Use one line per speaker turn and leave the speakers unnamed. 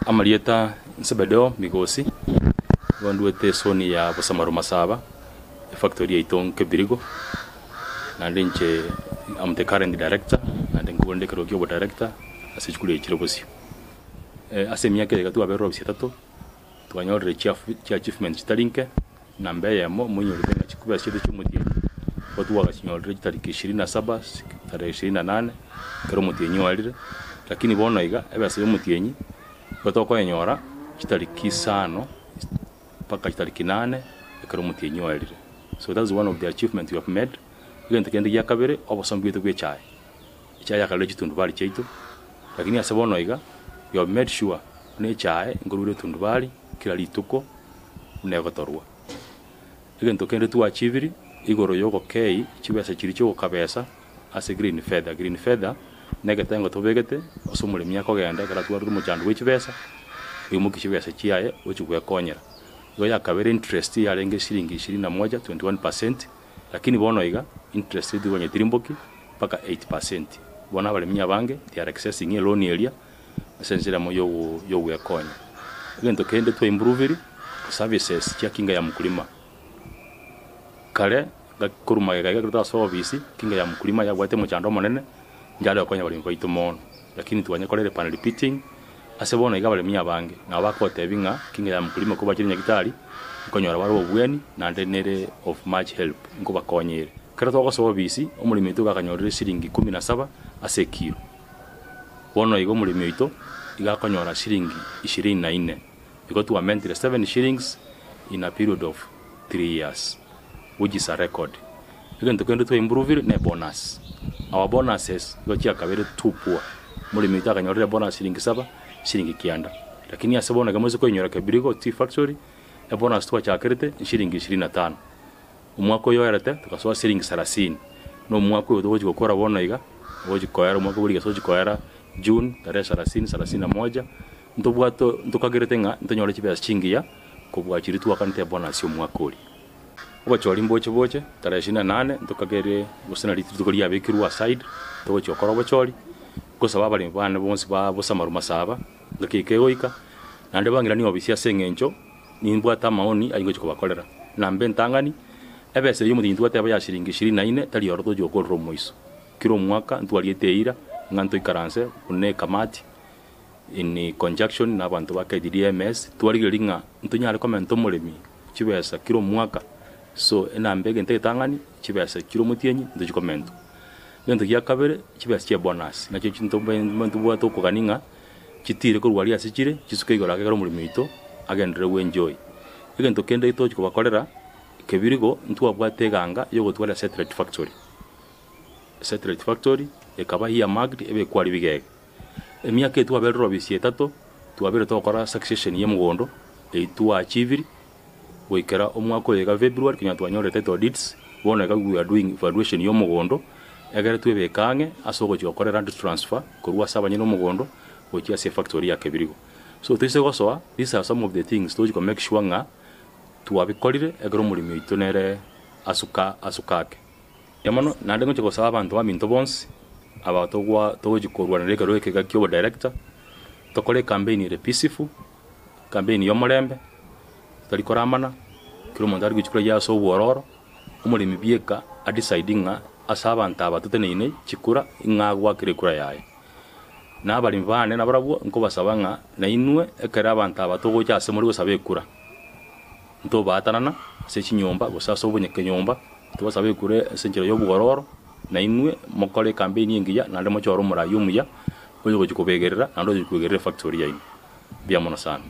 Amalieta Nsebedeo Migosi wanduete soni ya Bosamaru Masaba factory ya Itong Kebirigo nandinche am the current director and ngonde kerogyo director asichukule ichirobosi asemia kele gatu abero bisitato twanyorre achievement chitalinke nambe yamo munyorre chikuba chide cyumutie watu wagashinyorre tariki 27 tarehe 28 kero mutienyi walire lakini bono iga ebase mutienyi batoko yenyora chitariki 5 paka chitariki 8 kero mutienyi walire. So that's one of the achievements we have made. Again tukende ya kabere obosambwete kwe chai yakaleji tundubali chaitu lakini asebono iga we have made sure ne chai ngurure tundubali kila lituko unegotorwa. Again tukende tu achieviri igoro yoko kei chibesa chiricho kabesa as a green feather negatengo tobegete osumule myako genda kala tuwaru muchandu wechibesa imukishibesa chiaye ochugwe konyera goya kabere interest ya lenge shilingi 21 21%, lakini bono iga interest rate gonye tirimboki paka 8%. Bona bale mnya bange they are accessing a loan area essentially mo yo wekonya. Gento kende to improve services ya kinga ya mkulima kale gakuruma ga kuta service kinga ya mkulima ya gwate muchando monene njalo konya bali mbaito mono, lakini tuwanya kolere pan repeating asebona iga bale mnya bange na bakote binga kinga ya mkulima kuba kiri nyagitari konyora waro obweni na ndenere of much help ngo bakonyere kera to goso bisi omulimi to gakanyorire shilingi 17 ase kilo bono igo mulimi ito iga konyora shilingi 24 igo to amend 7 shillings in a period of 3 years, which is a record. Again to improve ne bonus. Our bonuses go chia kabere too poor. Mulimi ito gakanyorire bonus shilingi 7 shilingi kianda, lakini asebona gamoze ko inyora Kebirigo tea factory ebona stwa chakerete shilingi 25 umwako yoyarete tukaswa shilingi 30 no mwako udoji gukora bona iga udoji koyara umwako buri gasoji koyara June tarehe 31 ntobwato ntukagerete nga ntonyora kibya chingiya kubwa chiritu akante bonus yo mwako uri obachori mboche tarehe 28 ntukagere gusena litu tukori yabekirwa side togochi okora obachori gusaba bali bana bonsi ba Bosamaru Masaba ngakikegoika nande bangira ni obisia sengencho nimbwata maoni ayingoje kubakolera nambe ntangani ebese y'umutindu wateba ya shilingi 24 tali yoroto jokorro moiso kiro mwaka ntwaliyeteira nganto ikaranse une kamati in conjunction na bantu ba KDDMS twaligiringa ntunyale komento mulemi kibesa kiro mwaka so enambe gente tangani kibesa kiro mutienyi ndo komento ngento ya kabere kibesa ya bonus na cyo kintombe muntu bwato kuganinga kitire ko rwali asichire kisuke igora kagero mulimi ito agendere we enjoy. Again to kende ito kubakolera Kebirigo ntuwa bwateganga yo gutwara satellite factory ekaba hiya magri ebe kwali bigege emyaka etu abero bisi 3 tuabero tokora succession ye mugondo etuwa achieviri wekera omwako yega February kinya twanyore title deeds wona we are doing evaluation yo mugondo egere twebe kange asoko chokora land transfer kurwa sabanye no mugondo wochia se factory ya Kebirigo. So these are some of the things to make sure nga tuwabikolire egero mulimi itonere asukake yamano nande ngo chiko abantu ba minto bonsi abatogwa togikorwa nereka roke gakyo director tokole campaign ire peaceful campaign yo mulembe talikoramana kiro mondari gichukura ya so wororo umulimi bieka a deciding nga asaba ntaba tuteneine chikura ingagwa kirekura yaye nabali mvane nabarabwo nko basabanga na inwe ekera abantu abatogo cyase muri gosabe kura nto batanana se kinyomba gosaso bunyeke nyomba to basabe kure senjero yo bugororo na inwe mokole campaign yengiya nande mo cyoro murayumuya byo gikubegerera nando gikubegerera factory yayi bya mono sana.